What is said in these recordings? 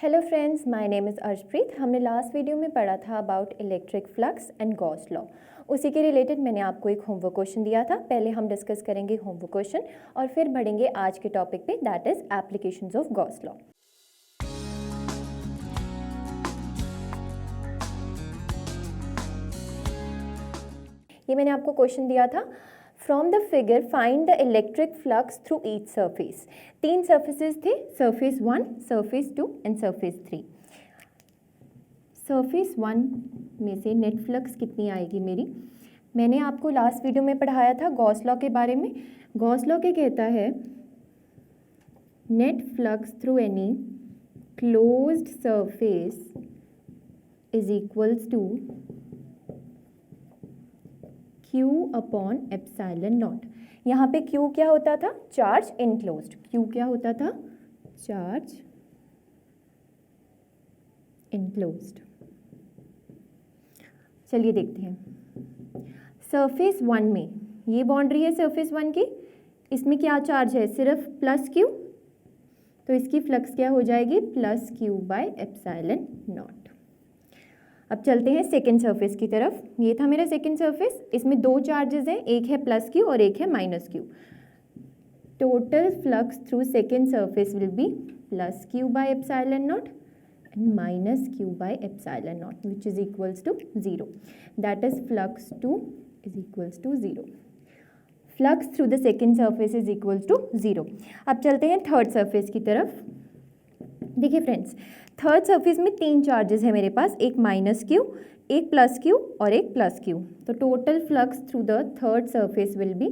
Hello friends, my name is Arshpreet. हमने last video में पढ़ा था about electric flux and Gauss law. उसी के रिलेटेड मैंने आपको एक होमवर्क क्वेश्चन दिया था। पहले हम डिस्कस करेंगे होमवर्क क्वेश्चन और फिर बढ़ेंगे आज के टॉपिक पे, that is applications of Gauss law. ये मैंने आपको क्वेश्चन दिया था, from the figure find the electric flux through each surface. 3 surfaces थे, surface 1, surface 2 and surface 3। Surface 1 में से नेट फ्लक्स कितनी आएगी मेरी? मैंने आपको लास्ट वीडियो में पढ़ाया था गॉस लॉ के बारे में। गॉस लॉ क्या कहता है? Net flux through any closed surface is equals to Q upon epsilon naught. यहाँ पे Q क्या होता था? Charge enclosed. Q क्या होता था? Charge enclosed. चलिए देखते हैं। सरफेस 1 में ये बाउंड्री है सरफेस 1 की, इसमें क्या चार्ज है? सिर्फ प्लस Q, तो इसकी फ्लक्स क्या हो जाएगी? Plus Q by epsilon naught. अब चलते हैं सेकेंड सरफेस की तरफ। ये था मेरा सेकेंड सरफेस, इसमें 2 चार्जेस हैं, एक है प्लस Q और एक है minus Q। Total flux through second surface will be plus Q by epsilon not and minus Q by epsilon naught, which is equals to 0. That is flux 2 is equals to 0. Flux through the second surface is equals to 0. अब चलते हैं third surface की तरफ। देखिए friends, third surface में 3 charges है मेरे पास, एक माइनस Q, एक प्लस Q और एक प्लस Q। तो total flux through the third surface will be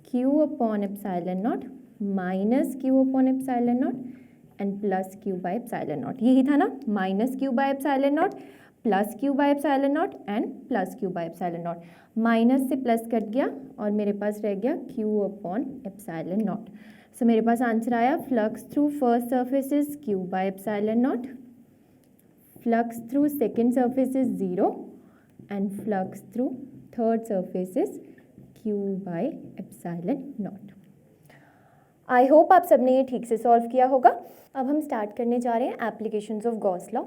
Q upon epsilon not minus Q upon epsilon not and plus Q by epsilon not. यही था ना, minus Q by epsilon not, plus Q by epsilon not and plus Q by epsilon not. Minus से plus cut गया और मेरे पास रह गया Q upon epsilon naught. सो मेरे पास आंसर आया, flux through first surface is Q by epsilon naught, flux through second surface is 0 and flux through third surface is Q by epsilon not. I hope आप सबने ये ठीक से solve किया होगा। अब हम स्टार्ट करने जा रहे हैं एप्लीकेशंस ऑफ गॉस लॉ।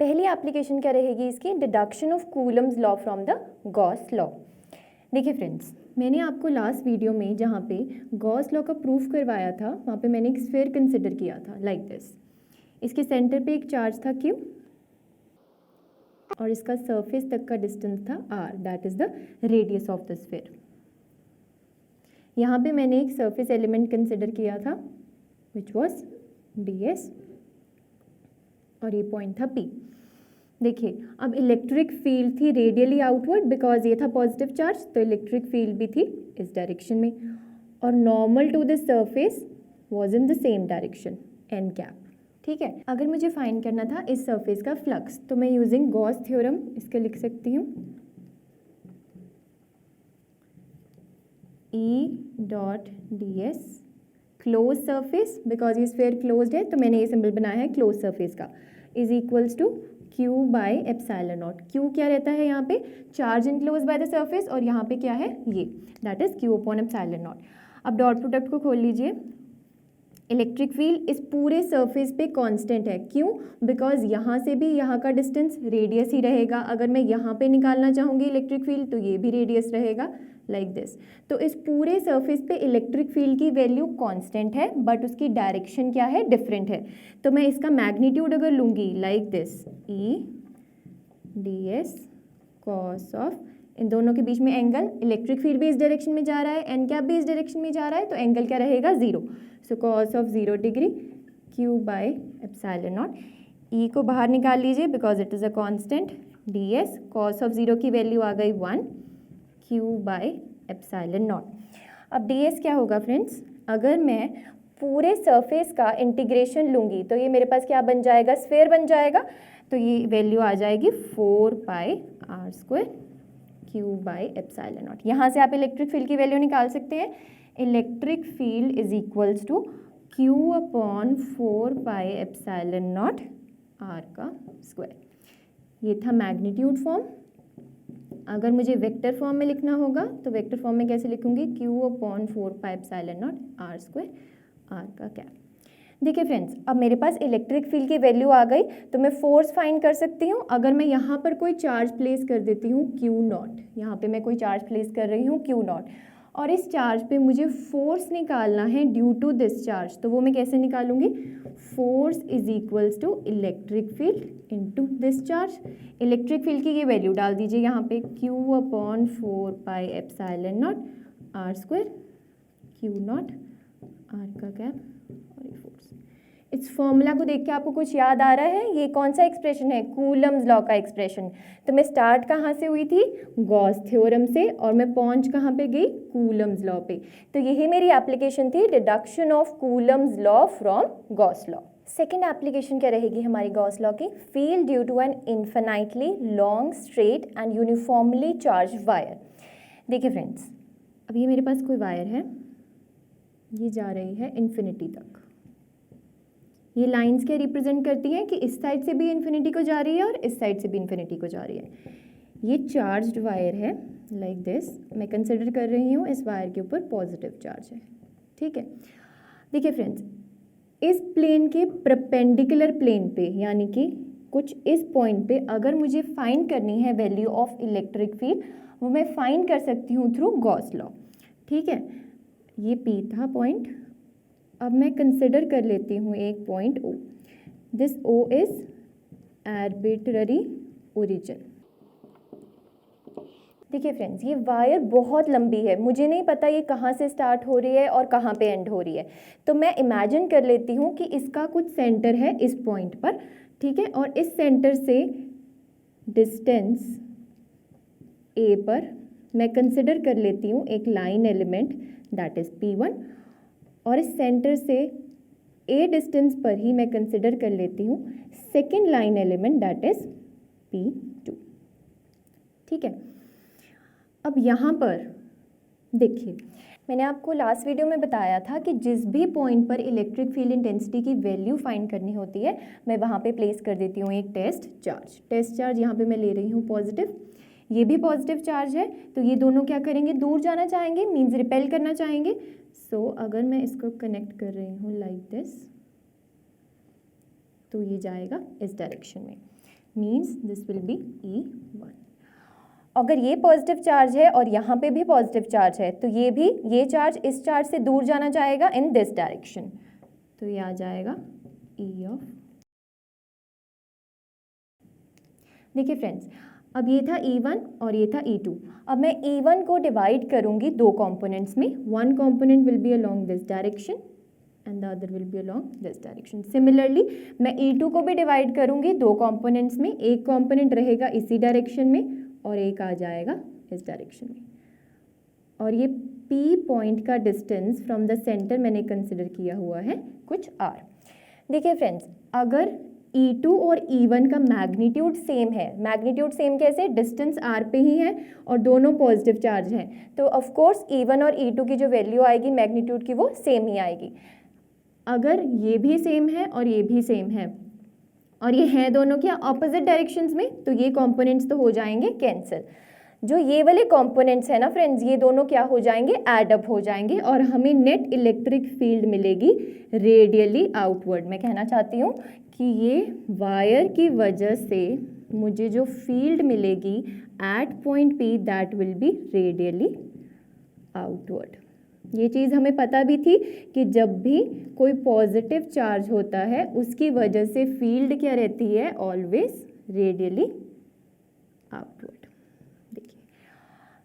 पहली एप्लीकेशन क्या रहेगी इसकी? Deduction of Coulomb's law from the Gauss law. देखिए फ्रेंड्स, मैंने आपको लास्ट वीडियो में जहाँ पे गॉस लॉ का प्रूफ करवाया था, वहाँ पे मैंने एक स्फीयर कंसिडर किया था लाइक दिस। इसके सेंटर पे एक चार्ज था Q और इसका सरफेस तक का डिस्टेंस था R, that is the radius of the sphere. यहाँ पे मैंने एक सरफेस एलिमेंट कंसिडर किया था विच वॉज ds और ये पॉइंट था P। देखिए, अब इलेक्ट्रिक फील्ड थी रेडियली आउटवर्ड, बिकॉज ये था पॉजिटिव चार्ज, तो इलेक्ट्रिक फील्ड भी थी इस डायरेक्शन में, और normal to the surface was in the same direction, n cap. ठीक है, अगर मुझे फाइंड करना था इस सरफेस का फ्लक्स, तो मैं यूजिंग गॉस थ्योरम इसके लिख सकती हूँ, E dot ds close surface, because ये स्फीयर क्लोज्ड है तो मैंने ये सिंबल बनाया है क्लोज सरफेस का, is equals to Q by epsilon naught. Q क्या रहता है यहाँ पे? Charge enclose by the surface, और यहाँ पे क्या है? ये, that is Q upon epsilon naught. अब डॉट प्रोडक्ट को खोल लीजिए। इलेक्ट्रिक फील्ड इस पूरे सरफेस पे कांस्टेंट है। क्यों? बिकॉज यहाँ से भी यहाँ का डिस्टेंस रेडियस ही रहेगा। अगर मैं यहाँ पे निकालना चाहूँगी इलेक्ट्रिक फील्ड तो ये भी रेडियस रहेगा लाइक दिस। तो इस पूरे सरफेस पे इलेक्ट्रिक फील्ड की वैल्यू कांस्टेंट है, बट उसकी डायरेक्शन क्या है? डिफरेंट है। तो मैं इसका मैग्नीट्यूड अगर लूँगी like this, E ds cos of, इन दोनों के बीच में एंगल, इलेक्ट्रिक फील्ड भी इस डायरेक्शन में जा रहा है, एन कैप भी इस डायरेक्शन में जा रहा है, तो एंगल क्या रहेगा? 0। So cos of 0 degree Q by epsilon naught. E को बाहर निकाल लीजिए because it is a constant, ds cos of 0 की वैल्यू आ गई 1 Q बाय एप्सिलॉन नॉट। अब ds क्या होगा फ्रेंड्स? अगर मैं पूरे सरफेस का इंटीग्रेशन लूँगी तो ये मेरे पास क्या बन जाएगा? स्फीयर बन जाएगा। तो ये वैल्यू आ जाएगी 4 पाई r² Q by epsilon naught. यहाँ से आप इलेक्ट्रिक फील्ड की वैल्यू निकाल सकते हैं। Electric field is equals to Q upon 4 pi epsilon naught r का स्क्वायर। ये था मैग्नीट्यूड फॉर्म। अगर मुझे वेक्टर फॉर्म में लिखना होगा तो वेक्टर फॉर्म में कैसे लिखूंगी? Q upon 4 pi epsilon not r² r का कैप। देखिए फ्रेंड्स, अब मेरे पास इलेक्ट्रिक फील्ड की वैल्यू आ गई, तो मैं फोर्स फाइंड कर सकती हूँ। अगर मैं यहाँ पर कोई चार्ज प्लेस कर देती हूँ Q0, यहाँ पे मैं कोई चार्ज प्लेस कर रही हूँ Q0, और इस चार्ज पे मुझे फोर्स निकालना है ड्यू टू दिस चार्ज, तो वो मैं कैसे निकालूंगी? Force is equals to electric field into this charge. Electric field की ये वैल्यू डाल दीजिए यहाँ पे, Q/4πε0 r², Q0 r का कैप और ये फोर्स। इस फॉर्मूला को देख के आपको कुछ याद आ रहा है? ये कौन सा एक्सप्रेशन है? कूलम्स लॉ का एक्सप्रेशन। तो मैं स्टार्ट कहाँ से हुई थी? गॉस थ्योरम से, और मैं पहुंच कहाँ पे गई? कूलम्स लॉ पे। तो यही मेरी एप्लीकेशन थी, deduction of Coulomb's law from Gauss law. Second application क्या रहेगी हमारी गॉस लॉ की? Field due to an infinitely long straight and uniformly charge wire. देखिए फ्रेंड्स, अब ये मेरे पास कोई वायर है, ये जा रही है इन्फिनिटी तक। ये लाइंस क्या रिप्रेजेंट करती हैं कि इस साइड से भी इन्फिनिटी को जा रही है और इस साइड से भी इन्फिनिटी को जा रही है। ये चार्ज्ड वायर है लाइक दिस। मैं कंसिडर कर रही हूँ इस वायर के ऊपर पॉजिटिव चार्ज है, ठीक है। देखिए फ्रेंड्स, इस प्लेन के परपेंडिकुलर प्लेन पे, यानी कि कुछ इस पॉइंट पे अगर मुझे फाइंड करनी है वैल्यू ऑफ इलेक्ट्रिक फील्ड, वो मैं फाइंड कर सकती हूँ थ्रू गॉस लॉ, ठीक है। ये P था पॉइंट। अब मैं कंसिडर कर लेती हूँ एक point O। This O is arbitrary origin. देखिए फ्रेंड्स, ये वायर बहुत लंबी है, मुझे नहीं पता ये कहाँ से स्टार्ट हो रही है और कहाँ पे एंड हो रही है। तो मैं इमेजिन कर लेती हूँ कि इसका कुछ सेंटर है इस पॉइंट पर, ठीक है, और इस सेंटर से डिस्टेंस A पर मैं कंसिडर कर लेती हूँ एक line element that is P1, और इस सेंटर से A डिस्टेंस पर ही मैं कंसिडर कर लेती हूँ second line element that is P2, ठीक है। अब यहाँ पर देखिए, मैंने आपको लास्ट वीडियो में बताया था कि जिस भी पॉइंट पर इलेक्ट्रिक फील्ड इंटेंसिटी की वैल्यू फाइंड करनी होती है, मैं वहाँ पे प्लेस कर देती हूँ एक टेस्ट चार्ज। टेस्ट चार्ज यहाँ पे मैं ले रही हूँ पॉजिटिव, ये भी पॉजिटिव चार्ज है, तो ये दोनों क्या करेंगे? दूर जाना चाहेंगे, मीन्स रिपेल करना चाहेंगे। सो अगर मैं इसको कनेक्ट कर रही हूँ लाइक दिस, तो ये जाएगा इस डायरेक्शन में, means this will be E1। अगर ये पॉजिटिव चार्ज है और यहाँ पे भी पॉजिटिव चार्ज है, तो ये चार्ज इस चार्ज से दूर जाना चाहेगा इन दिस डायरेक्शन, तो ये आ जाएगा E ऑफ। देखिए फ्रेंड्स, अब ये था E1 और ये था E2। अब मैं E1 को डिवाइड करूंगी दो कंपोनेंट्स में, one component will be along this direction and the other will be along this direction. Similarly मैं E2 को भी डिवाइड करूंगी दो कंपोनेंट्स में, एक कंपोनेंट रहेगा इसी डायरेक्शन में और एक आ जाएगा इस डायरेक्शन में। और ये P पॉइंट का डिस्टेंस फ्रॉम द सेंटर मैंने कंसिडर किया हुआ है कुछ R। देखिए फ्रेंड्स, अगर E2 और E1 का मैग्नीट्यूड सेम है, मैग्नीट्यूड सेम कैसे? डिस्टेंस R पे ही है और दोनों पॉजिटिव चार्ज हैं, तो ऑफ कोर्स E1 और E2 की जो वैल्यू आएगी मैग्नीट्यूड की वो सेम ही आएगी। अगर ये भी सेम है और ये भी सेम है और ये हैं दोनों क्या ऑपोजिट डायरेक्शंस में, तो ये कंपोनेंट्स तो हो जाएंगे कैंसिल। जो ये वाले कंपोनेंट्स है ना फ्रेंड्स, ये दोनों क्या हो जाएंगे? एड अप हो जाएंगे और हमें नेट इलेक्ट्रिक फील्ड मिलेगी रेडियली आउटवर्ड। मैं कहना चाहती हूँ कि ये वायर की वजह से मुझे जो फील्ड मिलेगी at point P that will be radially outward. ये चीज़ हमें पता भी थी कि जब भी कोई पॉजिटिव चार्ज होता है उसकी वजह से फील्ड क्या रहती है? Always radially outward. देखिए,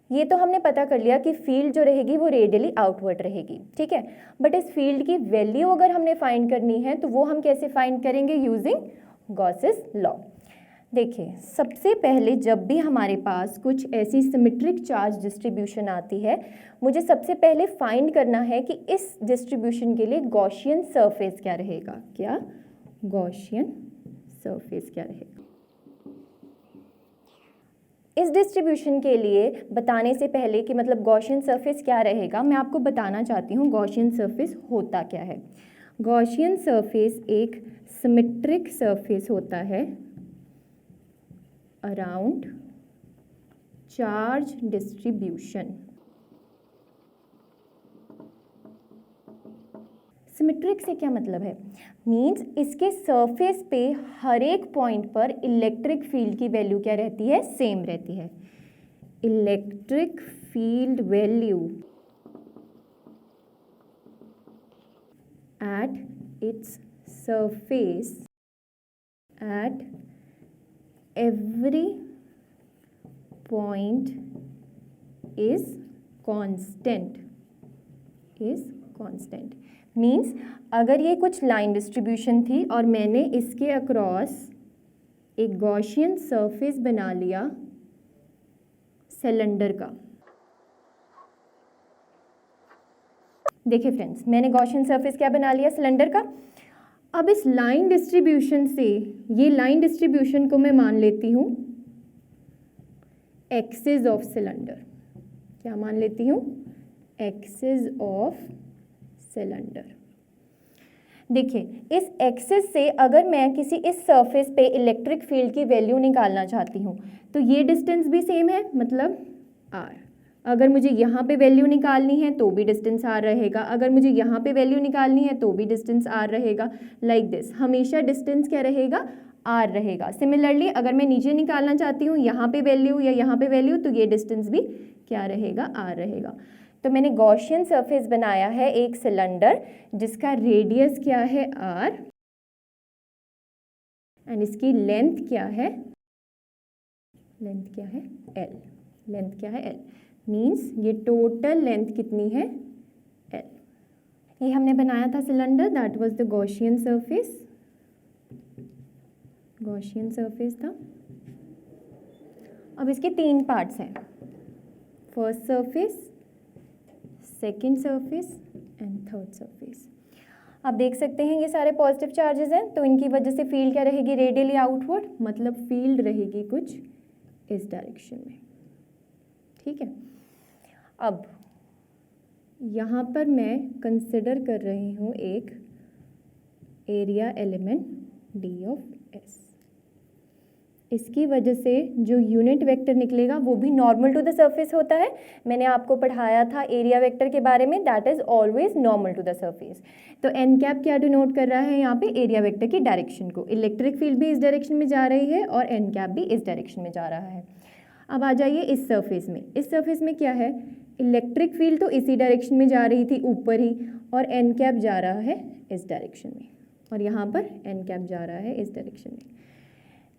ये तो हमने पता कर लिया कि फील्ड जो रहेगी वो रेडियली आउटवर्ड रहेगी, ठीक है। बट इस फील्ड की वैल्यू अगर हमने फाइंड करनी है तो वो हम कैसे फाइंड करेंगे? Using Gauss's law. देखिए, सबसे पहले जब भी हमारे पास कुछ ऐसी सिमेट्रिक चार्ज डिस्ट्रीब्यूशन आती है, मुझे सबसे पहले फाइंड करना है कि इस डिस्ट्रीब्यूशन के लिए गॉसियन सरफेस क्या रहेगा। क्या गॉसियन सरफेस क्या रहेगा? इस डिस्ट्रीब्यूशन के लिए बताने से पहले कि मतलब गॉसियन सरफेस क्या रहेगा, मैं आपको बताना चाहती हूँ गॉसियन सरफेस होता क्या है। गॉसियन सरफेस एक सिमेट्रिक सरफेस होता है अराउंड चार्ज डिस्ट्रीब्यूशन। सिमेट्रिक से क्या मतलब है? मीन्स इसके सरफेस पे हर एक पॉइंट पर इलेक्ट्रिक फील्ड की वैल्यू क्या रहती है? सेम रहती है। Electric field value at its surface at every point is constant means अगर ये कुछ लाइन डिस्ट्रीब्यूशन थी और मैंने इसके अक्रॉस एक गॉसियन सरफेस बना लिया सिलेंडर का। देखिए फ्रेंड्स, मैंने गॉसियन सरफेस क्या बना लिया? सिलेंडर का। अब इस लाइन डिस्ट्रीब्यूशन से, ये लाइन डिस्ट्रीब्यूशन को मैं मान लेती हूँ एक्सिस ऑफ सिलेंडर। क्या मान लेती हूँ? Axis of cylinder. देखिए, इस एक्सिस से अगर मैं किसी इस सरफेस पे इलेक्ट्रिक फील्ड की वैल्यू निकालना चाहती हूँ तो ये डिस्टेंस भी सेम है, मतलब r। अगर मुझे यहाँ पे वैल्यू निकालनी है तो भी डिस्टेंस r रहेगा, अगर मुझे यहाँ पे वैल्यू निकालनी है तो भी डिस्टेंस r रहेगा। लाइक दिस, हमेशा डिस्टेंस क्या रहेगा? r रहेगा। सिमिलरली अगर मैं नीचे निकालना चाहती हूँ यहाँ पे वैल्यू या यहाँ पे वैल्यू, तो ये डिस्टेंस भी क्या रहेगा? r रहेगा। तो मैंने गॉसियन सरफेस बनाया है एक सिलेंडर जिसका रेडियस क्या है? r, एंड इसकी लेंथ क्या है? लेंथ क्या है? l। लेंथ क्या है? l। मीन्स ये टोटल लेंथ कितनी है? l। ये हमने बनाया था cylinder, that was the Gaussian surface. Gaussian surface था। अब इसके 3 पार्ट्स हैं, first surface, second surface and third surface. आप देख सकते हैं ये सारे पॉजिटिव चार्जेस हैं, तो इनकी वजह से फील्ड क्या रहेगी? रेडियली आउटवर्ड, मतलब फील्ड रहेगी कुछ इस डायरेक्शन में। ठीक है। अब यहाँ पर मैं कंसिडर कर रही हूँ एक area element d of s। इसकी वजह से जो यूनिट वेक्टर निकलेगा वो भी नॉर्मल टू द सरफेस होता है। मैंने आपको पढ़ाया था एरिया वेक्टर के बारे में, that is always normal to the surface. तो एन कैप क्या डिनोट कर रहा है यहाँ पे? एरिया वेक्टर की डायरेक्शन को। इलेक्ट्रिक फील्ड भी इस डायरेक्शन में जा रही है और एन कैप भी इस डायरेक्शन में जा रहा है। अब आ जाइए इस सरफेस में। इस सरफेस में क्या है? इलेक्ट्रिक फील्ड तो इसी डायरेक्शन में जा रही थी, ऊपर ही, और एन कैप जा रहा है इस डायरेक्शन में, और यहाँ पर एन कैप जा रहा है इस डायरेक्शन में।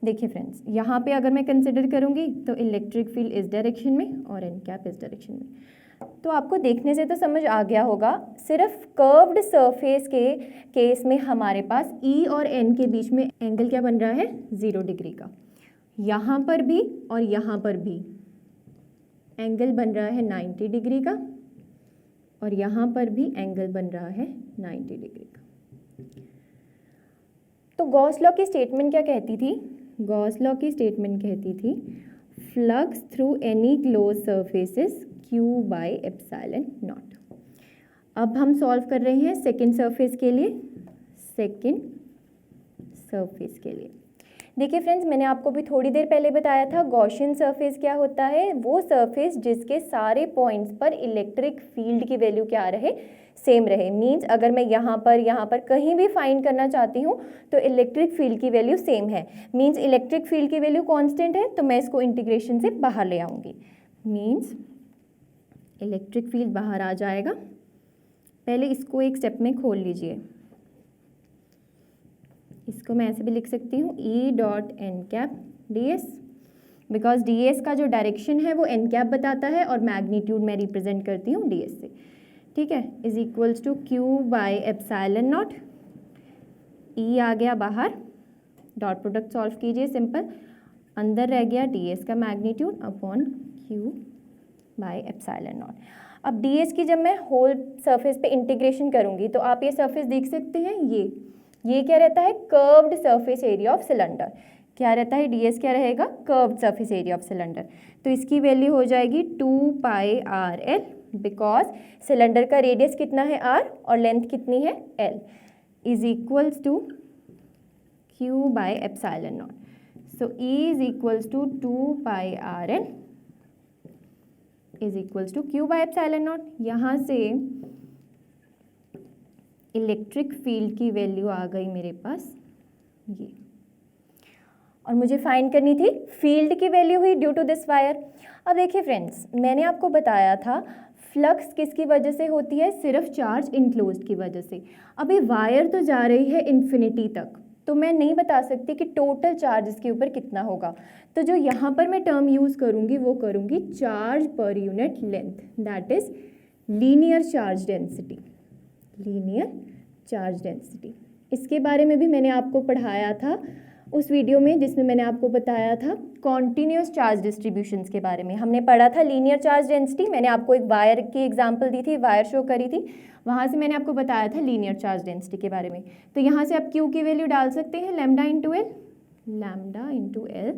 देखिए फ्रेंड्स, यहाँ पे अगर मैं कंसिडर करूँगी तो इलेक्ट्रिक फील्ड इस डायरेक्शन में और एन कैप इस डायरेक्शन में। तो आपको देखने से तो समझ आ गया होगा, सिर्फ कर्व्ड सरफेस के केस में हमारे पास ई और एन के बीच में एंगल क्या बन रहा है? 0 डिग्री का। यहाँ पर भी और यहाँ पर भी एंगल बन रहा है 90 डिग्री का, और यहाँ पर भी एंगल बन रहा है 90 डिग्री का। तो गॉस लॉ की स्टेटमेंट क्या कहती थी? गॉस लॉ की स्टेटमेंट कहती थी flux through any close surface is Q by epsilon naught. अब हम सॉल्व कर रहे हैं सेकेंड सरफेस के लिए। सेकेंड सरफेस के लिए देखिए फ्रेंड्स, मैंने आपको भी थोड़ी देर पहले बताया था गॉसियन सरफेस क्या होता है? वो सरफेस जिसके सारे पॉइंट्स पर इलेक्ट्रिक फील्ड की वैल्यू क्या रहे? सेम रहे। मीन्स अगर मैं यहाँ पर कहीं भी फाइंड करना चाहती हूँ तो इलेक्ट्रिक फील्ड की वैल्यू सेम है। मीन्स इलेक्ट्रिक फील्ड की वैल्यू कांस्टेंट है, तो मैं इसको इंटीग्रेशन से बाहर ले आऊँगी। मीन्स इलेक्ट्रिक फील्ड बाहर आ जाएगा। पहले इसको एक स्टेप में खोल लीजिए। इसको मैं ऐसे भी लिख सकती हूँ E dot n cap d s, because d s का जो डायरेक्शन है वो एन कैप बताता है और मैग्नीट्यूड मैं रिप्रेजेंट करती हूँ डी एस से। ठीक है, is equals to Q by epsilon naught. E आ गया बाहर, डॉट प्रोडक्ट सॉल्व कीजिए, सिंपल। अंदर रह गया डी एस का magnitude upon Q by epsilon naught. अब डी एस की जब मैं होल सरफेस पे इंटीग्रेशन करूँगी तो आप ये सरफेस देख सकते हैं, ये क्या रहता है? Curved surface area of cylinder. क्या रहता है? ds क्या रहेगा? Curved surface area of cylinder. तो इसकी वैल्यू हो जाएगी 2 पाई RL, बिकॉज सिलेंडर का रेडियस कितना है? r, और लेंथ कितनी है? l, is equals to Q by epsilon naught. So E is equals to 2 pi RL is equals to Q by epsilon naught. यहाँ से इलेक्ट्रिक फील्ड की value आ गई मेरे पास ये, और मुझे फाइंड करनी थी फील्ड की वैल्यू हुई ड्यू टू दिस वायर। अब देखिए फ्रेंड्स, मैंने आपको बताया था फ्लक्स किसकी वजह से होती है, सिर्फ चार्ज इनक्लोज्ड की वजह से। अभी वायर तो जा रही है इन्फिनिटी तक, तो मैं नहीं बता सकती कि टोटल चार्ज इसके ऊपर कितना होगा। तो जो यहाँ पर मैं टर्म यूज़ करूँगी वो करूँगी charge per unit length, that is linear charge density. Linear charge density, इसके बारे में भी मैंने आपको पढ़ाया था उस वीडियो में जिसमें मैंने आपको बताया था कॉन्टिन्यूस चार्ज डिस्ट्रीब्यूशंस के बारे में। हमने पढ़ा था लीनियर चार्ज डेंसिटी, मैंने आपको एक वायर की एग्जांपल दी थी, वायर शो करी थी, वहाँ से मैंने आपको बताया था लीनियर चार्ज डेंसिटी के बारे में। तो यहाँ से आप क्यू की वैल्यू डाल सकते हैं lambda into L, lambda into L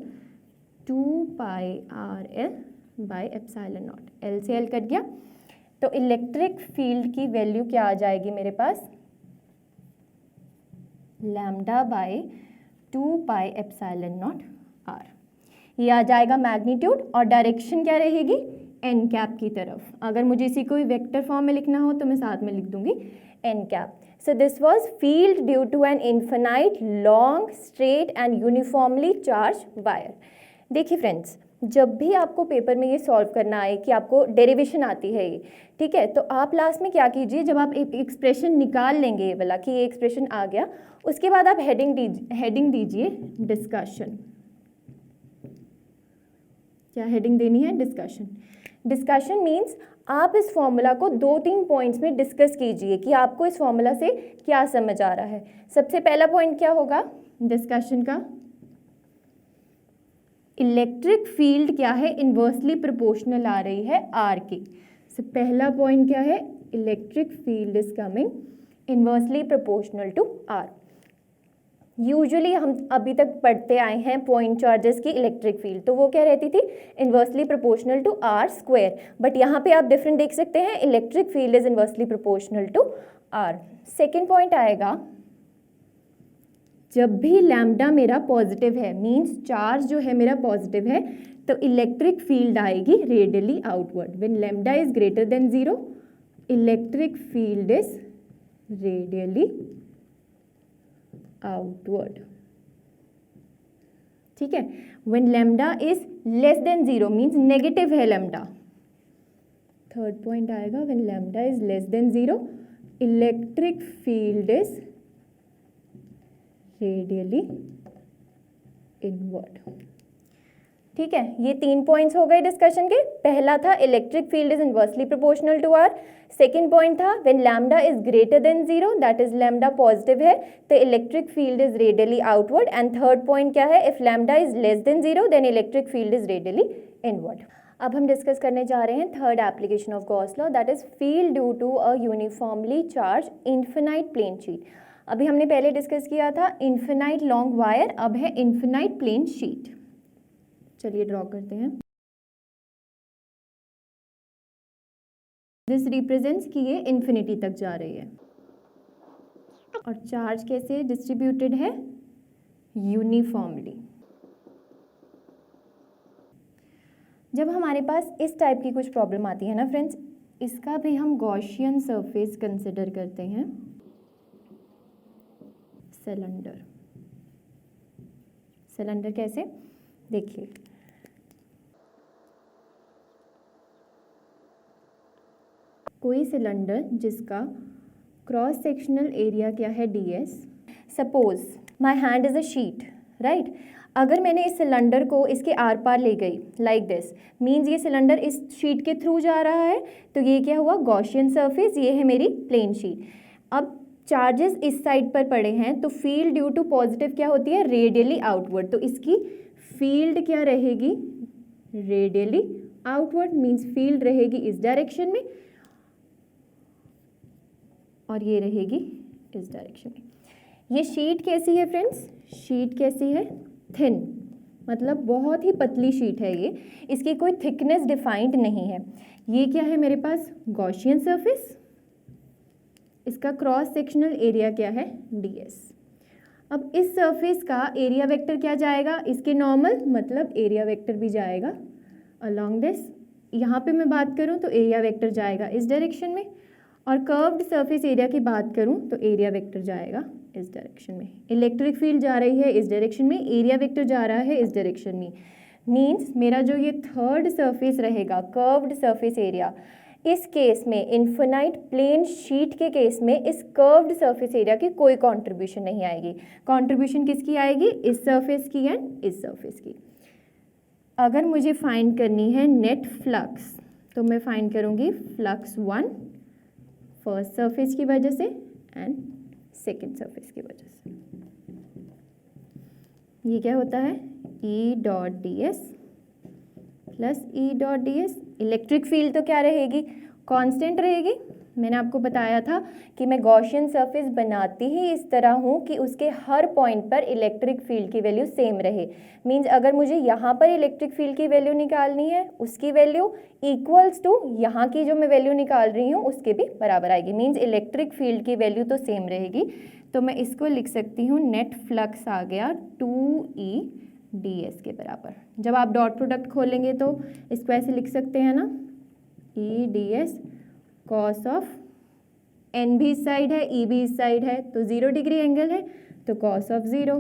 2πr_l bye epsilon not, L से एल कट गया। तो इलेक्ट्रिक फील्ड की वैल्यू क्या आ जाएगी मेरे पास, लैम्डा बाय 2πε0 r। ये आ जाएगा मैग्नीट्यूड, और डायरेक्शन क्या रहेगी, एन कैप की तरफ। अगर मुझे इसी को वेक्टर फॉर्म में लिखना हो तो मैं साथ में लिख दूंगी n cap. So this was field due to an infinite long straight and uniformly charge wire. देखिए फ्रेंड्स, जब भी आपको पेपर में ये सॉल्व करना आए कि आपको डेरिवेशन आती है ये, ठीक है, तो आप लास्ट में क्या कीजिए, जब आप एक एक्सप्रेशन निकाल लेंगे ये वाला कि ये एक्सप्रेशन आ गया, उसके बाद आप हेडिंग दीजिए डिस्कशन। क्या हेडिंग देनी है, डिस्कशन। डिस्कशन मीन्स आप इस फॉर्मूला को 2-3 पॉइंट्स में डिस्कस कीजिए कि आपको इस फॉर्मूला से क्या समझ आ रहा है। सबसे पहला पॉइंट क्या होगा डिस्कशन का, इलेक्ट्रिक फील्ड क्या है, इन्वर्सली प्रोपोर्शनल आ रही है आर की। सो पहला पॉइंट क्या है, electric field is coming inversely proportional to r. Usually हम अभी तक पढ़ते आए हैं पॉइंट चार्जेस की इलेक्ट्रिक फील्ड, तो वो क्या रहती थी, inversely proportional to r square. But यहाँ पे आप डिफरेंट देख सकते हैं, electric field is inversely proportional to r. Second point आएगा, जब भी लैम्डा मेरा पॉजिटिव है, मींस चार्ज जो है मेरा पॉजिटिव है, तो इलेक्ट्रिक फील्ड आएगी radially outward. When lambda is greater than 0, electric field is radially outward, ठीक है। When lambda is less than 0 means negative है लैम्डा। थर्ड पॉइंट आएगा, when lambda is less than 0, electric field is radially inward, ठीक है। ये 3 points हो गए discussion के। पहला था electric field is inversely proportional to r. Second point था when lambda is greater than 0, that is lambda positive है, तो electric field is radially outward. And third point क्या है, if lambda is less than 0 then electric field is radially inward. अब हम discuss करने जा रहे हैं third application of Gauss law, that is field due to a uniformly charge infinite plane sheet. अभी हमने पहले डिस्कस किया था इन्फिनाइट लॉन्ग वायर, अब है इन्फिनाइट प्लेन शीट। चलिए ड्रॉ करते हैं। दिस रिप्रेजेंट्स कि ये इन्फिनिटी तक जा रही है, और चार्ज कैसे डिस्ट्रीब्यूटेड है, यूनिफॉर्मली। जब हमारे पास इस टाइप की कुछ प्रॉब्लम आती है ना फ्रेंड्स, इसका भी हम गॉसियन सरफेस कंसिडर करते हैं। सिलेंडर, सिलेंडर कैसे, देखिए कोई सिलेंडर जिसका क्रॉस सेक्शनल एरिया क्या है ds। Suppose my hand is a sheet, right. अगर मैंने इस सिलेंडर को इसके आर पार ले गई लाइक दिस, मीन्स ये सिलेंडर इस शीट के थ्रू जा रहा है, तो ये क्या हुआ, गॉसियन सरफेस, ये है मेरी प्लेन शीट। अब चार्जेस इस साइड पर पड़े हैं, तो फील्ड ड्यू टू पॉजिटिव क्या होती है, रेडियली आउटवर्ड, तो इसकी फील्ड क्या रहेगी, रेडियली आउटवर्ड, मीन्स फील्ड रहेगी इस डायरेक्शन में और ये रहेगी इस डायरेक्शन में। ये शीट कैसी है फ्रेंड्स, शीट कैसी है, थिन, मतलब बहुत ही पतली शीट है ये, इसकी कोई थिकनेस डिफाइंड नहीं है। ये क्या है मेरे पास, गॉसियन सरफेस, इसका क्रॉस सेक्शनल एरिया क्या है, ds। अब इस सरफेस का एरिया वेक्टर क्या जाएगा, इसके नॉर्मल, मतलब एरिया वेक्टर भी जाएगा अलोंग दिस। यहाँ पे मैं बात करूँ तो एरिया वेक्टर जाएगा इस डायरेक्शन में, और कर्व्ड सरफेस एरिया की बात करूं तो एरिया वेक्टर जाएगा इस डायरेक्शन में, इलेक्ट्रिक फील्ड जा रही है इस डायरेक्शन में, एरिया वेक्टर जा रहा है इस डायरेक्शन में। मीन्स मेरा जो ये थर्ड सरफेस रहेगा कर्व्ड सरफेस एरिया, इस केस में इन्फिनाइट प्लेन शीट के केस में इस कर्व्ड सरफेस एरिया की कोई कंट्रीब्यूशन नहीं आएगी। कंट्रीब्यूशन किसकी आएगी? इस सरफेस की एंड इस सरफेस की। अगर मुझे फाइंड करनी है नेट फ्लक्स तो मैं फाइंड करूंगी फ्लक्स 1 फर्स्ट सरफेस की वजह से एंड सेकेंड सरफेस की वजह से। ये क्या होता है? E dot D S plus E dot D S. Electric field तो क्या रहेगी? कांस्टेंट रहेगी। मैंने आपको बताया था कि मैं गॉसियन सरफेस बनाती ही इस तरह हूँ कि उसके हर पॉइंट पर इलेक्ट्रिक फील्ड की वैल्यू सेम रहे। मींस अगर मुझे यहाँ पर इलेक्ट्रिक फील्ड की वैल्यू निकालनी है, उसकी वैल्यू इक्वल्स टू यहाँ की जो मैं वैल्यू निकाल रही हूँ उसके भी बराबर आएगी। मींस इलेक्ट्रिक फील्ड की वैल्यू तो सेम रहेगी। तो मैं इसको लिख सकती हूँ नेट फ्लक्स आ गया 2E ds के बराबर। जब आप डॉट प्रोडक्ट खोलेंगे तो इसको ऐसे लिख सकते हैं ना, E ds cos of n भी इस साइड है E भी इस साइड है तो 0 डिग्री एंगल है तो कॉस ऑफ 0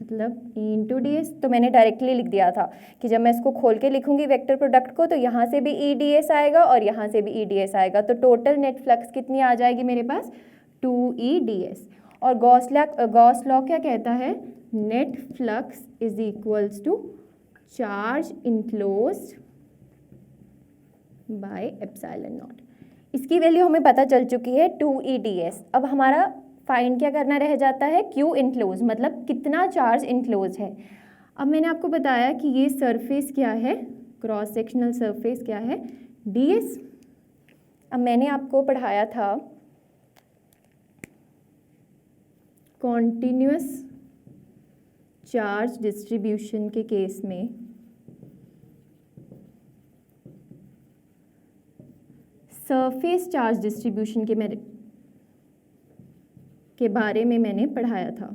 मतलब E इंटू डी एस। तो मैंने डायरेक्टली लिख दिया था कि जब मैं इसको खोल के लिखूंगी वेक्टर प्रोडक्ट को तो यहाँ से भी E ds आएगा और यहाँ से भी E ds आएगा। तो टोटल नेट फ्लक्स कितनी आ जाएगी मेरे पास? 2E ds। और गॉस लॉ क्या कहता है? Net flux is equals to charge enclosed by epsilon naught. इसकी वैल्यू हमें पता चल चुकी है 2E ds। अब हमारा फाइंड क्या करना रह जाता है? Q इनक्लोज, मतलब कितना चार्ज इनक्लोज है। अब मैंने आपको बताया कि ये सरफेस क्या है, क्रॉस सेक्शनल सरफेस क्या है? ds। अब मैंने आपको पढ़ाया था कॉन्टिन्यूअस चार्ज डिस्ट्रीब्यूशन के केस में सरफेस चार्ज डिस्ट्रीब्यूशन के बारे में मैंने पढ़ाया था।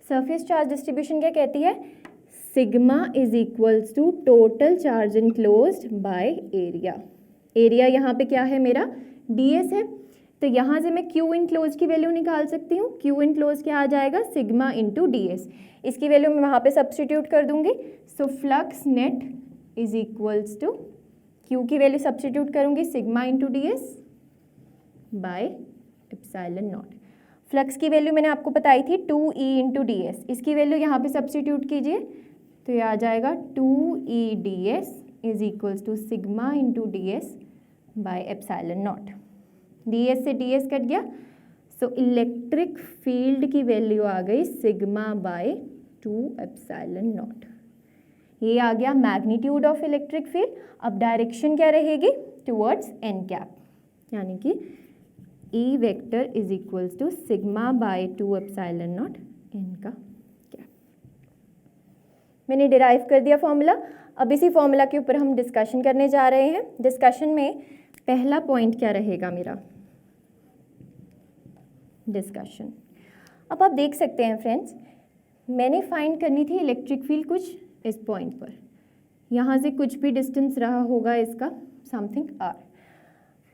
सरफेस चार्ज डिस्ट्रीब्यूशन क्या कहती है? Sigma is equals to total charge enclosed by area. Area यहाँ पे क्या है मेरा? ds है। तो यहाँ से मैं Q इनक्लोज की वैल्यू निकाल सकती हूँ। Q इनक्लोज क्या आ जाएगा? Sigma into ds। इसकी वैल्यू मैं वहाँ पे सब्स्टिट्यूट कर दूंगी। So flux net is equals to Q की वैल्यू सब्स्टिट्यूट करूंगी sigma into ds by epsilon naught. Flux की वैल्यू मैंने आपको बताई थी 2E इंटू ds। इसकी वैल्यू यहाँ पे सब्स्टिट्यूट कीजिए तो ये आ जाएगा 2E ds is equals to sigma into ds by epsilon naught. ds से ds कट गया। सो इलेक्ट्रिक फील्ड की वैल्यू आ गई सिग्मा बाय 2 एप्सिलॉन नॉट। ये आ गया मैग्नीट्यूड ऑफ इलेक्ट्रिक फील्ड। अब डायरेक्शन क्या रहेगी? टुवर्ड्स n कैप, यानी कि E vector is equals to sigma by 2 epsilon naught n का कैप। मैंने डिराइव कर दिया फॉर्मूला। अब इसी फॉर्मूला के ऊपर हम डिस्कशन करने जा रहे हैं। डिस्कशन में पहला पॉइंट क्या रहेगा मेरा? डिस्कशन। अब आप देख सकते हैं फ्रेंड्स, मैंने फाइंड करनी थी इलेक्ट्रिक फील्ड कुछ इस पॉइंट पर, यहाँ से कुछ भी डिस्टेंस रहा होगा इसका समथिंग r।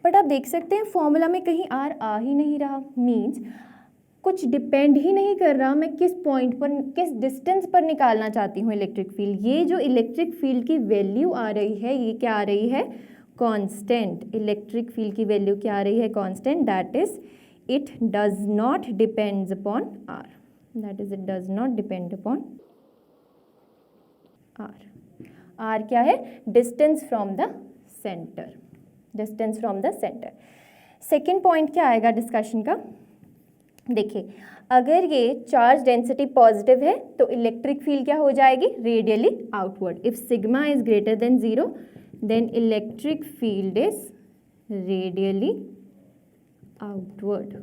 बट आप देख सकते हैं फॉर्मूला में कहीं r आ ही नहीं रहा। मीन्स कुछ डिपेंड ही नहीं कर रहा मैं किस पॉइंट पर, किस डिस्टेंस पर निकालना चाहती हूँ इलेक्ट्रिक फील्ड। ये जो इलेक्ट्रिक फील्ड की वैल्यू आ रही है ये क्या आ रही है? कांस्टेंट। इलेक्ट्रिक फील्ड की वैल्यू क्या आ रही है? Constant. That is it does not depends upon r। That is it does not depend upon r क्या है? Distance from the centre. Distance from the centre. Second point क्या आएगा discussion का? देखिए, अगर ये चार्ज डेंसिटी पॉजिटिव है तो इलेक्ट्रिक फील्ड क्या हो जाएगी? Radially outward. If sigma is greater than 0 then electric field is radially outward.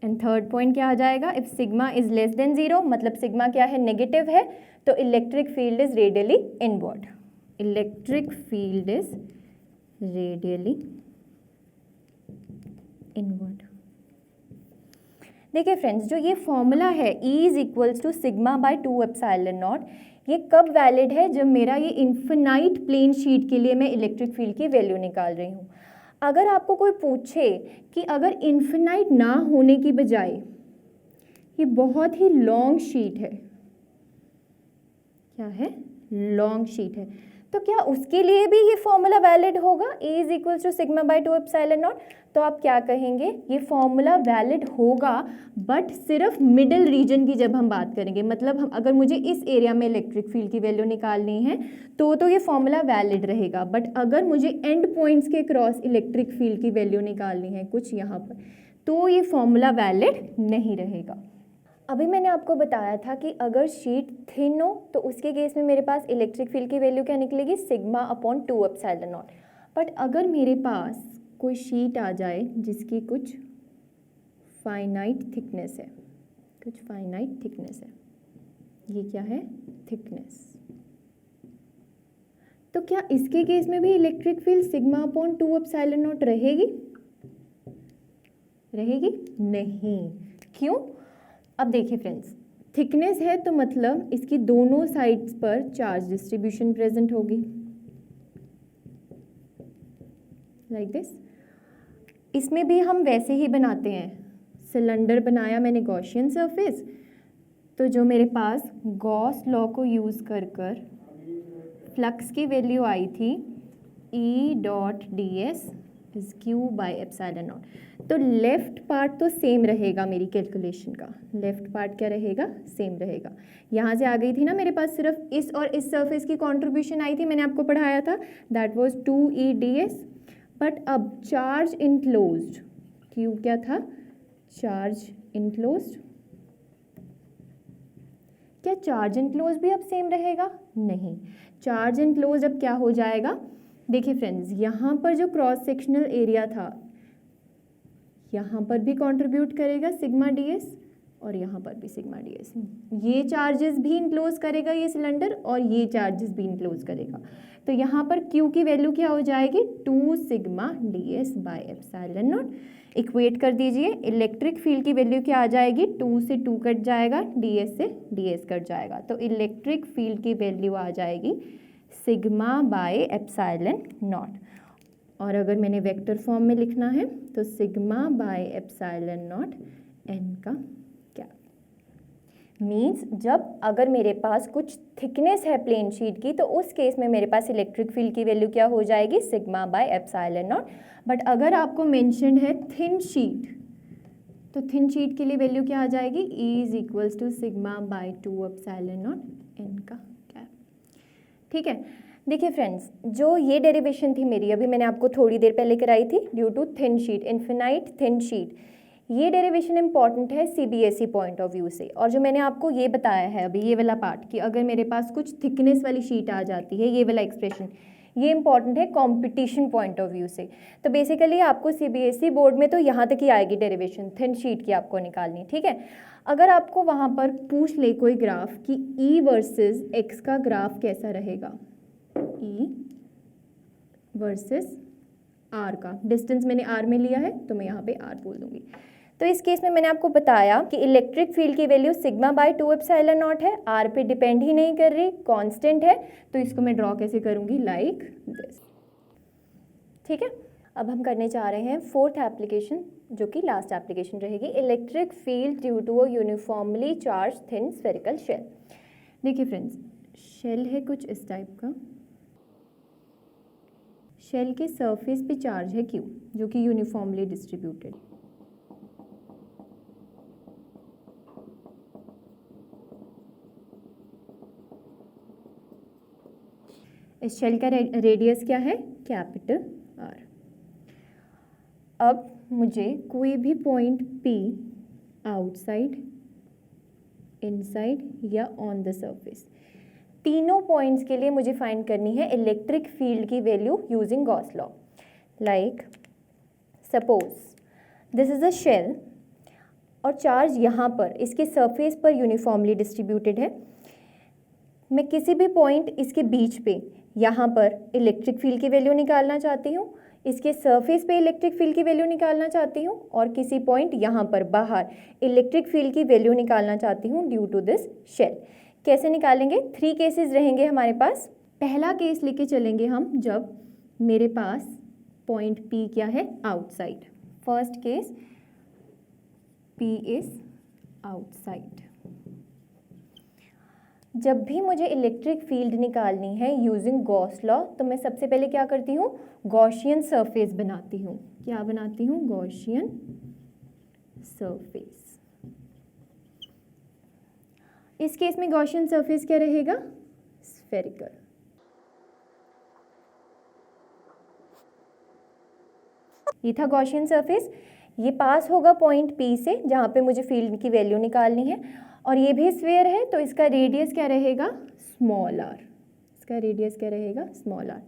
And third point क्या आ जाएगा? If sigma is less than 0, मतलब सिग्मा क्या है? नेगेटिव है, तो electric field is radially inward. Electric field is radially inward. देखिए friends, जो ये फॉर्मूला है E is equals to sigma by 2 epsilon naught, ये कब वैलिड है? जब मेरा ये इन्फिनाइट प्लेन शीट के लिए मैं इलेक्ट्रिक फील्ड की वैल्यू निकाल रही हूँ। अगर आपको कोई पूछे कि अगर इन्फिनाइट ना होने की बजाय ये बहुत ही लॉन्ग शीट है, क्या है? लॉन्ग शीट है, तो क्या उसके लिए भी ये फॉर्मूला वैलिड होगा? A is equal to sigma by 2 epsilon naught. तो आप क्या कहेंगे? ये फॉर्मूला वैलिड होगा, बट सिर्फ मिडिल रीजन की जब हम बात करेंगे, मतलब हम अगर मुझे इस एरिया में इलेक्ट्रिक फील्ड की वैल्यू निकालनी है तो ये फॉर्मूला वैलिड रहेगा, बट अगर मुझे एंड पॉइंट्स के क्रॉस इलेक्ट्रिक फील्ड की वैल्यू निकालनी है कुछ यहाँ पर, तो ये फॉर्मूला वैलिड नहीं रहेगा। अभी मैंने आपको बताया था कि अगर शीट थिन हो तो उसके केस में मेरे पास इलेक्ट्रिक फील्ड की वैल्यू क्या निकलेगी? Sigma upon 2 epsilon naught. But अगर मेरे पास कोई शीट आ जाए जिसकी कुछ फाइनाइट थिकनेस है, कुछ फाइनाइट थिकनेस है, ये क्या है? थिकनेस। तो क्या इसके केस में भी electric field sigma upon 2 epsilon not रहेगी? रहेगी नहीं। क्यों? अब देखिए फ्रेंड्स, थिकनेस है तो मतलब इसकी दोनों साइड्स पर चार्ज डिस्ट्रीब्यूशन प्रेजेंट होगी, लाइक दिस। इसमें भी हम वैसे ही बनाते हैं, सिलेंडर बनाया मैंने गॉसियन सरफेस, तो जो मेरे पास गॉस लॉ को यूज़ कर कर फ्लक्स की वैल्यू आई थी E dot D S is Q by epsilon naught. तो लेफ्ट पार्ट तो सेम रहेगा मेरी कैलकुलेशन का, लेफ्ट पार्ट क्या रहेगा? सेम रहेगा। यहाँ से आ गई थी ना मेरे पास सिर्फ इस और इस सरफेस की कंट्रीब्यूशन आई थी, मैंने आपको पढ़ाया था, that was 2E ds। But अब चार्ज इनक्लोज्ड, क्यू क्या था? Charge enclosed. क्या चार्ज इनक्लोज भी अब सेम रहेगा? नहीं, चार्ज इनक्लोज अब क्या हो जाएगा? देखिए फ्रेंड्स, यहाँ पर जो क्रॉस सेक्शनल एरिया था यहाँ पर भी कंट्रीब्यूट करेगा सिग्मा ds और यहाँ पर भी सिग्मा ds। ये चार्जेस भी इनक्लोज करेगा ये सिलेंडर और ये चार्जेस भी इनक्लोज करेगा। तो यहाँ पर Q की वैल्यू क्या हो जाएगी? 2 sigma ds by epsilon not. Equate कर दीजिए, इलेक्ट्रिक फील्ड की वैल्यू क्या आ जाएगी? 2 से 2 कट जाएगा, ds से ds कट जाएगा, तो इलेक्ट्रिक फील्ड की वैल्यू आ जाएगी सिग्मा बाई एप्सिलॉन नॉट। और अगर मैंने वेक्टर फॉर्म में लिखना है तो sigma by epsilon naught n का क्या मीन्स, जब अगर मेरे पास कुछ थिकनेस है प्लेन शीट की तो उस केस में मेरे पास इलेक्ट्रिक फील्ड की वैल्यू क्या हो जाएगी? Sigma by epsilon naught. But अगर आपको मेंशन्ड है थिन शीट, तो थिन शीट के लिए वैल्यू क्या आ जाएगी? E is equals to sigma by 2 epsilon naught n का क्या। ठीक है, देखिए फ्रेंड्स, जो ये डेरिवेशन थी मेरी, अभी मैंने आपको थोड़ी देर पहले कराई थी, due to thin sheet, infinite thin sheet, ये डेरिवेशन इंपॉर्टेंट है CBSE पॉइंट ऑफ व्यू से। और जो मैंने आपको ये बताया है अभी ये वाला पार्ट कि अगर मेरे पास कुछ थिकनेस वाली शीट आ जाती है, ये वाला एक्सप्रेशन, ये इंपॉर्टेंट है कंपटीशन पॉइंट ऑफ व्यू से। तो बेसिकली आपको CBSE बोर्ड में तो यहाँ तक ही आएगी डेरिवेशन, थिन शीट की आपको निकालनी, ठीक है। अगर आपको वहाँ पर पूछ ले कोई ग्राफ कि E वर्सेस X का ग्राफ कैसा रहेगा, E वर्सेस R का, डिस्टेंस मैंने R में लिया है तो मैं यहाँ पे R बोल दूंगी। तो इस केस में मैंने आपको बताया कि इलेक्ट्रिक फील्ड की value sigma by 2 epsilon not है, R पे डिपेंड ही नहीं कर रही, कांस्टेंट है। तो इसको मैं ड्रॉ कैसे करूँगी? लाइक दिस, ठीक है। अब हम करने जा रहे हैं फोर्थ एप्लीकेशन, जो कि लास्ट एप्लीकेशन रहेगी, electric field due to a uniformly charge thin spherical shell. देखिए फ्रेंड्स, शेल है कुछ इस टाइप का, शेल के सरफेस पे चार्ज है Q जो कि यूनिफॉर्मली डिस्ट्रीब्यूटेड। इस शेल का रेडियस क्या है? Capital R। अब मुझे कोई भी पॉइंट P आउटसाइड, इनसाइड या ऑन द सरफेस, तीनों पॉइंट्स के लिए मुझे फाइंड करनी है इलेक्ट्रिक फील्ड की value using Gauss law. Like suppose this is a shell और चार्ज यहाँ पर इसके सरफेस पर यूनिफॉर्मली डिस्ट्रीब्यूटेड है। मैं किसी भी पॉइंट इसके बीच पे यहाँ पर इलेक्ट्रिक फील्ड की वैल्यू निकालना चाहती हूँ, इसके सरफेस पे इलेक्ट्रिक फील्ड की वैल्यू निकालना चाहती हूँ, और किसी पॉइंट यहाँ पर बाहर इलेक्ट्रिक फील्ड की वैल्यू निकालना चाहती हूँ ड्यू टू दिस शेल। कैसे निकालेंगे? 3 केसेस रहेंगे हमारे पास। पहला केस लेके चलेंगे हम जब मेरे पास पॉइंट P क्या है? Outside. First case P is outside. जब भी मुझे इलेक्ट्रिक फील्ड निकालनी है यूजिंग गॉस लॉ, तो मैं सबसे पहले क्या करती हूँ? गॉसियन सरफेस बनाती हूँ। क्या बनाती हूँ? Gaussian surface. इस केस में गॉसियन सरफेस क्या रहेगा? स्फेरिकल। ये था गॉसियन सरफेस। ये पास होगा पॉइंट P से जहाँ पे मुझे फील्ड की वैल्यू निकालनी है, और ये भी स्फीयर है तो इसका रेडियस क्या रहेगा? Small r। इसका रेडियस क्या रहेगा? Small r।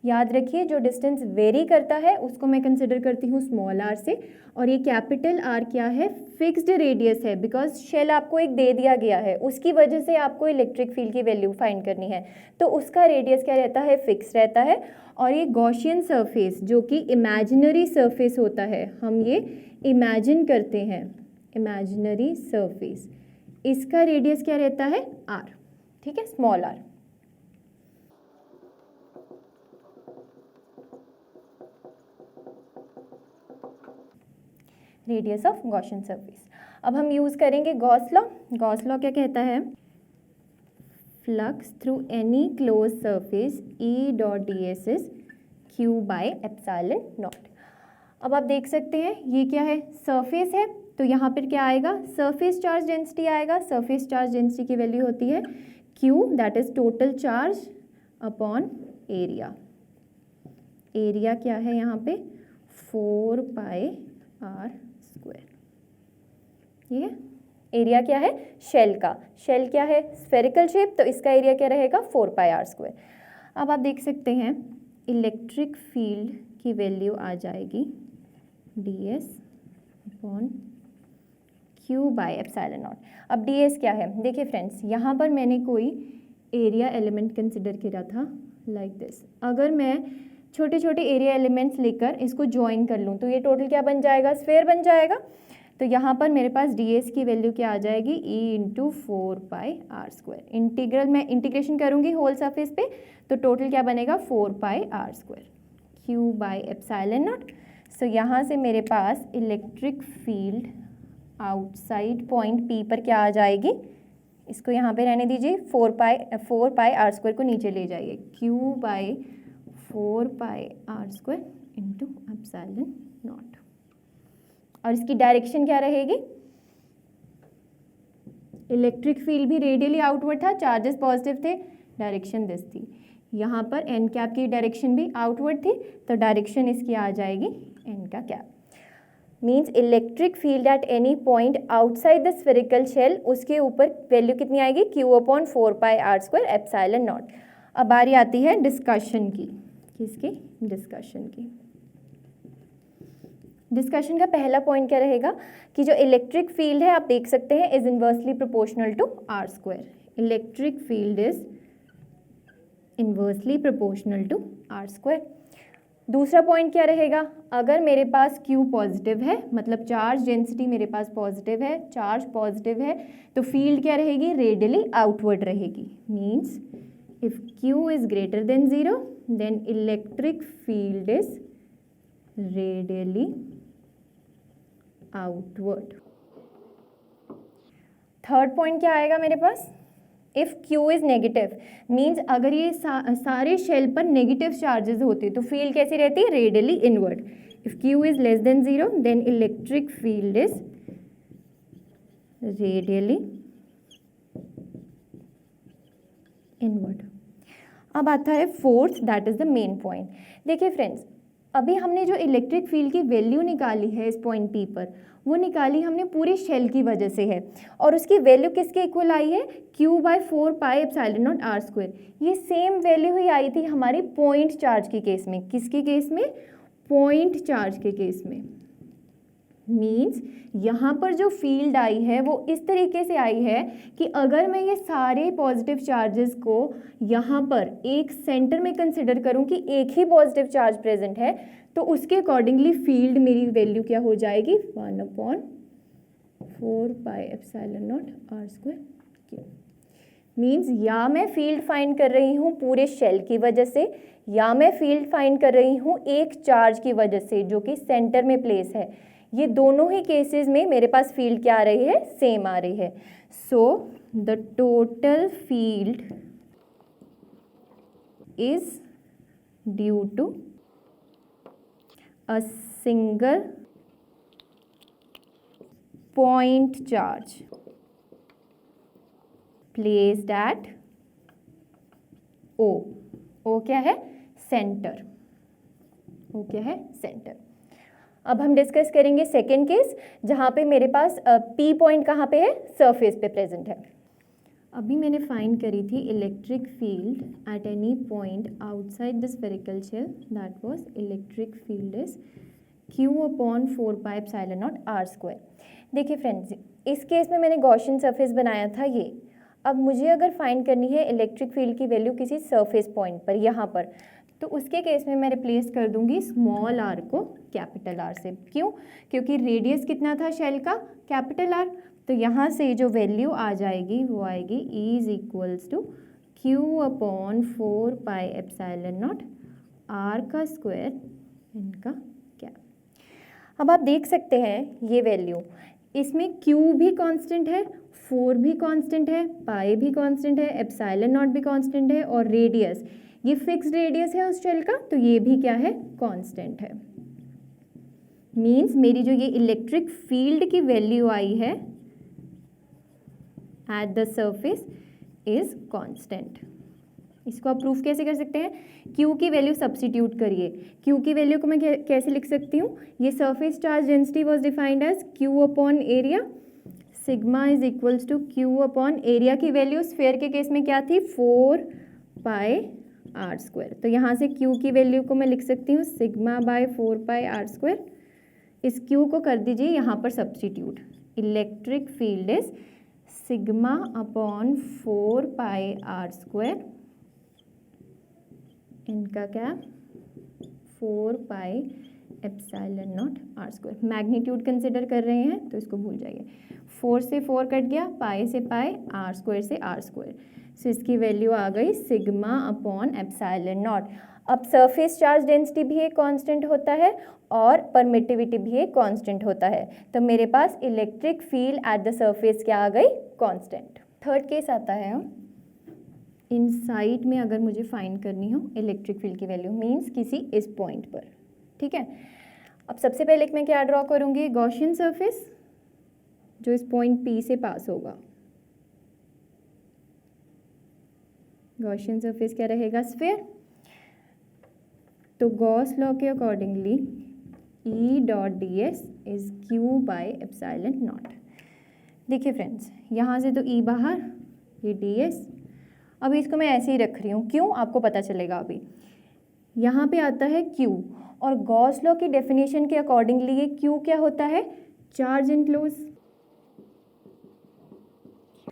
याद रखिए जो डिस्टेंस वेरी करता है उसको मैं कंसिडर करती हूँ स्मॉल r से, और ये कैपिटल R क्या है? फिक्स्ड रेडियस है, बिकॉज शेल आपको एक दे दिया गया है, उसकी वजह से आपको इलेक्ट्रिक फील्ड की वैल्यू फाइंड करनी है, तो उसका रेडियस क्या रहता है? फिक्स रहता है। और ये गॉसियन सरफेस जो कि इमेजिनरी सरफेस होता है, हम ये इमेजिन करते हैं, इमेजिनरी सरफेस, इसका रेडियस क्या रहता है? r। ठीक है, small r। Radius of Gaussian surface. अब हम यूज करेंगे गॉस लॉ। गॉस लॉ क्या कहता है? Flux through any close surface E dot ds is q by epsilon naught. अब आप देख सकते हैं ये क्या है? सरफेस है, तो यहाँ पर क्या आएगा? सरफेस चार्ज डेंसिटी आएगा। सरफेस चार्ज डेंसिटी की वैल्यू होती है q, that is total charge upon area. Area क्या है यहाँ पे? 4 पाई r स्क्वायर। ठीक है, एरिया क्या है? शेल का। शेल क्या है? स्फेरिकल शेप, तो इसका एरिया क्या रहेगा? 4 पाई r स्क्वायर। अब आप देख सकते हैं इलेक्ट्रिक फील्ड की वैल्यू आ जाएगी ds upon q by epsilon naught. अब ds क्या है? देखिए फ्रेंड्स, यहाँ पर मैंने कोई एरिया एलिमेंट कंसिडर किया था लाइक दिस। अगर मैं छोटे छोटे एरिया एलिमेंट्स लेकर इसको ज्वाइन कर लूँ तो ये टोटल क्या बन जाएगा? स्फेयर बन जाएगा। तो यहाँ पर मेरे पास ds की वैल्यू क्या आ जाएगी? E into 4 pi r square. Integral मैं इंटीग्रेशन करूँगी होल सरफेस पे, तो टोटल क्या बनेगा? 4 pi r square q by epsilon naught. So यहाँ से मेरे पास electric field outside point P पर क्या आ जाएगी? इसको यहाँ पे रहने दीजिए, 4 पाई r स्क्वायर को नीचे ले जाइए, q by 4 pi r square into epsilon naught. और इसकी डायरेक्शन क्या रहेगी? इलेक्ट्रिक फील्ड भी रेडियली आउटवर्ड था, चार्जेस पॉजिटिव थे, डायरेक्शन दिस थी। यहाँ पर एन कैप की डायरेक्शन भी आउटवर्ड थी, तो डायरेक्शन इसकी आ जाएगी एन का cap. Means electric field at any point outside the spherical shell, उसके ऊपर वैल्यू कितनी आएगी? q upon 4 pi r square epsilon naught. अब बारी आती है डिस्कशन की। किसकी? डिस्कशन की। डिस्कशन का पहला पॉइंट क्या रहेगा कि जो इलेक्ट्रिक फील्ड है आप देख सकते हैं is inversely proportional to r square. Electric field is inversely proportional to r square. दूसरा पॉइंट क्या रहेगा? अगर मेरे पास q पॉजिटिव है, मतलब चार्ज डेंसिटी मेरे पास पॉजिटिव है, चार्ज पॉजिटिव है, तो फील्ड क्या रहेगी? रेडियली आउटवर्ड रहेगी। Means if q is greater than 0 then electric field is radially outward. Third point क्या आएगा मेरे पास? If q is negative, means अगर ये सारे शेल पर नेगेटिव चार्जेस होते तो फील्ड कैसी रहती? Radially inward. If q is less than 0 then electric field is radially inward. अब आता है fourth, that is the main point. देखिए फ्रेंड्स, अभी हमने जो इलेक्ट्रिक फील्ड की वैल्यू निकाली है इस पॉइंट P पर, वो निकाली हमने पूरे शेल की वजह से है, और उसकी वैल्यू किसके इक्वल आई है? q by 4 pi epsilon naught r square. ये सेम वैल्यू ही आई थी हमारी पॉइंट चार्ज के केस में। किसके केस में? पॉइंट चार्ज के केस में। मीन्स यहाँ पर जो फील्ड आई है वो इस तरीके से आई है कि अगर मैं ये सारे पॉजिटिव चार्जेस को यहाँ पर एक सेंटर में कंसिडर करूँ कि एक ही पॉजिटिव चार्ज प्रेजेंट है, तो उसके अकॉर्डिंगली फील्ड मेरी वैल्यू क्या हो जाएगी? 1/4 पाई epsilon naught r square Q. Means या मैं फील्ड फाइंड कर रही हूँ पूरे शेल की वजह से, या मैं फील्ड फाइंड कर रही हूँ एक चार्ज की वजह से जो कि सेंटर में प्लेस है। ये दोनों ही केसेस में मेरे पास फील्ड क्या आ रही है, सेम आ रही है। So the total field is due to a single point charge placed at O. O क्या है, सेंटर। ओ क्या है, सेंटर। अब हम डिस्कस करेंगे सेकेंड केस, जहाँ पे मेरे पास पी पॉइंट कहाँ पे है, सरफेस पे प्रेजेंट है। अभी मैंने फाइंड करी थी electric field at any point outside the spherical shell, that was electric field is Q/4πε0r²। देखिए फ्रेंड्स, इस केस में मैंने गॉसियन सरफेस बनाया था ये। अब मुझे अगर फाइंड करनी है इलेक्ट्रिक फील्ड की वैल्यू किसी सरफेस पॉइंट पर, यहाँ पर, तो उसके केस में मैं रिप्लेस कर दूंगी स्मॉल आर को कैपिटल आर से। क्यों? क्योंकि रेडियस कितना था शेल का, कैपिटल आर। तो यहाँ से जो वैल्यू आ जाएगी वो आएगी E = Q/4πε0r², इनका क्या। अब आप देख सकते हैं ये वैल्यू, इसमें Q भी कांस्टेंट है, 4 भी कांस्टेंट है, पाई भी कांस्टेंट है, एप्सिलॉन नॉट भी कांस्टेंट है, और रेडियस, ये फिक्स्ड रेडियस है उस शेल का, तो ये भी क्या है, कांस्टेंट है। मींस मेरी जो ये इलेक्ट्रिक फील्ड की वैल्यू आई है at the surface is constant. इसको आप प्रूफ कैसे कर सकते हैं, Q की वैल्यू सब्स्टिट्यूट करिए। Q की वैल्यू को मैं कैसे लिख सकती हूँ, ये surface charge density was defined as Q/एरिया, सिग्मा इज इक्वल्स टू Q/एरिया की वैल्यू स्फीयर के केस में क्या थी, 4πr²। तो यहाँ से Q की वैल्यू को मैं लिख सकती हूँ σ/4πr²। इस Q को कर दीजिए यहाँ पर substitute, electric field is σ/4πr², इनका क्या, 4πε0r²। मैग्नीट्यूड कंसिडर कर रहे हैं तो इसको भूल जाइए, 4 से 4 कट गया, पाई से पाई, r² से r²। सो इसकी वैल्यू आ गई σ/ε0। अब सरफेस चार्ज डेंसिटी भी एक कांस्टेंट होता है और परमिटिविटी भी एक कांस्टेंट होता है, तो मेरे पास electric field at the surface क्या आ गई, कांस्टेंट। थर्ड केस आता है, इनसाइड में अगर मुझे फाइंड करनी हो इलेक्ट्रिक फील्ड की वैल्यू, मींस किसी इस पॉइंट पर, ठीक है। अब सबसे पहले मैं क्या ड्रॉ करूँगी, गॉसियन सरफेस जो इस पॉइंट P से पास होगा। गॉसियन सरफेस क्या रहेगा, स्फीयर। तो गॉस लॉ के अकॉर्डिंगली E.ds इज Q/ε0। देखिए फ्रेंड्स, यहाँ से तो E बाहर, ये ds। अभी इसको मैं ऐसे ही रख रही हूँ, क्यों, आपको पता चलेगा अभी। यहाँ पे आता है Q, और गॉस लॉ की डेफिनेशन के अकॉर्डिंगली ये Q क्या होता है, चार्ज इनक्लोज।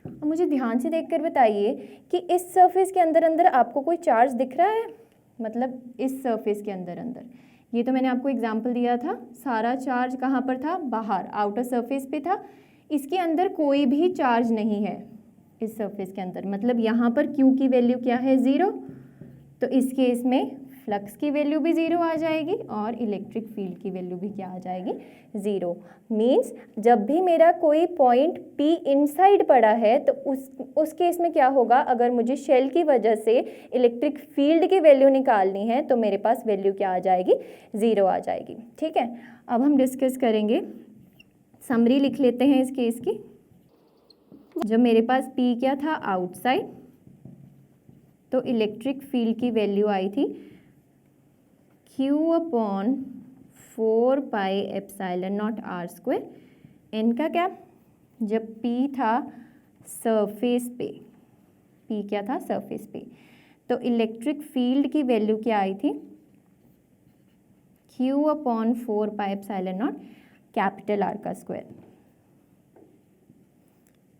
अब मुझे ध्यान से देखकर बताइए कि इस सरफेस के अंदर अंदर आपको कोई चार्ज दिख रहा है, मतलब इस सरफेस के अंदर अंदर। ये तो मैंने आपको एग्जांपल दिया था, सारा चार्ज कहाँ पर था, बाहर आउटर सरफेस पे था। इसके अंदर कोई भी चार्ज नहीं है इस सरफेस के अंदर, मतलब यहाँ पर Q की वैल्यू क्या है, 0। तो इस केस में फ्लक्स की वैल्यू भी 0 आ जाएगी और इलेक्ट्रिक फील्ड की वैल्यू भी क्या आ जाएगी, 0। मीन्स जब भी मेरा कोई पॉइंट P इनसाइड पड़ा है तो उस केस में क्या होगा, अगर मुझे शेल की वजह से इलेक्ट्रिक फील्ड की वैल्यू निकालनी है तो मेरे पास वैल्यू क्या आ जाएगी, 0 आ जाएगी, ठीक है। अब हम डिस्कस करेंगे, समरी लिख लेते हैं इस केस की। जब मेरे पास P क्या था, आउटसाइड, तो इलेक्ट्रिक फील्ड की वैल्यू आई थी Q/4πε0r²। इनका क्या, जब P था सरफेस पे, P क्या था, सरफेस पे, तो इलेक्ट्रिक फील्ड की वैल्यू क्या आई थी, Q/4πε0 कैपिटल R का स्क्वायर।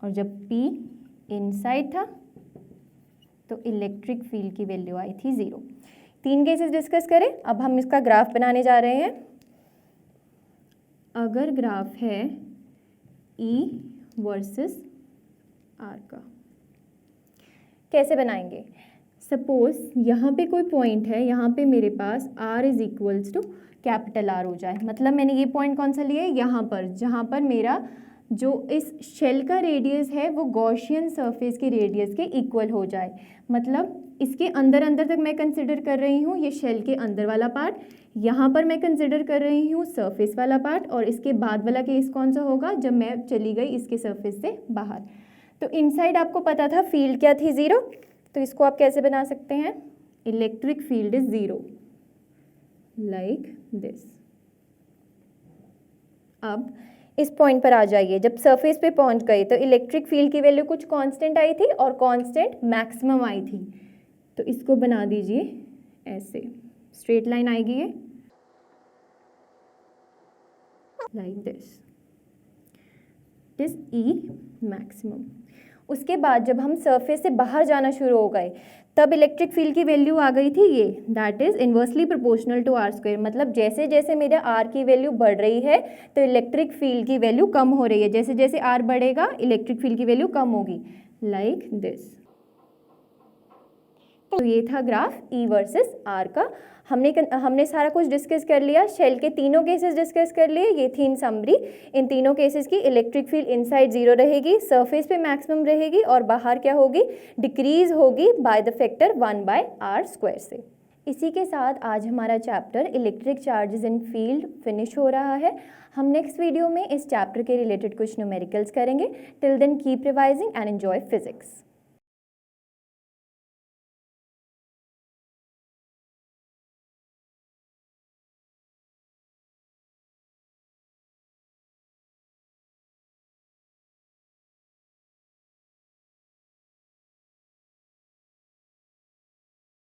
और जब P इनसाइड था तो इलेक्ट्रिक फील्ड की वैल्यू आई थी 0। 3 केसेस डिस्कस करें। अब हम इसका ग्राफ बनाने जा रहे हैं। अगर ग्राफ है E वर्सेस R का, कैसे बनाएंगे? सपोज यहाँ पे कोई पॉइंट है, यहाँ पे मेरे पास r is equals to capital R हो जाए, मतलब मैंने ये पॉइंट कौन सा लिया है, यहाँ पर, जहाँ पर मेरा जो इस शेल का रेडियस है वो गॉसियन सरफेस के रेडियस के इक्वल हो जाए, मतलब इसके अंदर अंदर तक मैं कंसिडर कर रही हूँ ये शेल के अंदर वाला पार्ट, यहाँ पर मैं कंसिडर कर रही हूँ सरफेस वाला पार्ट, और इसके बाद वाला केस कौन सा होगा, जब मैं चली गई इसके सरफेस से बाहर। तो इनसाइड आपको पता था फील्ड क्या थी, ज़ीरो, तो इसको आप कैसे बना सकते हैं, electric field is zero, like this. अब इस पॉइंट पर आ जाइए, जब सरफेस पे पहुंच गए तो इलेक्ट्रिक फील्ड की वैल्यू कुछ कांस्टेंट आई थी और कांस्टेंट मैक्सिमम आई थी, तो इसको बना दीजिए ऐसे, स्ट्रेट लाइन आएगी ये, like this, this E maximum. उसके बाद जब हम सरफेस से बाहर जाना शुरू हो गए तब इलेक्ट्रिक फील्ड की वैल्यू आ गई थी ये, that is inversely proportional to r square, मतलब जैसे जैसे मेरे आर की वैल्यू बढ़ रही है तो इलेक्ट्रिक फील्ड की वैल्यू कम हो रही है, जैसे जैसे आर बढ़ेगा इलेक्ट्रिक फील्ड की वैल्यू कम होगी, लाइक दिस। तो ये था ग्राफ ई वर्सेस आर का। हमने सारा कुछ डिस्कस कर लिया, शेल के तीनों केसेस डिस्कस कर लिए, ये थी इन समरी। इन तीनों केसेस की इलेक्ट्रिक फील्ड इनसाइड जीरो रहेगी, सरफेस पे मैक्सिमम रहेगी और बाहर क्या होगी, डिक्रीज होगी बाय द फैक्टर 1/r² से। इसी के साथ आज हमारा चैप्टर इलेक्ट्रिक चार्जेस इन फील्ड फिनिश हो रहा है। हम नेक्स्ट वीडियो में इस चैप्टर के रिलेटेड कुछ न्यूमेरिकल्स करेंगे। Till then keep revising and enjoy physics.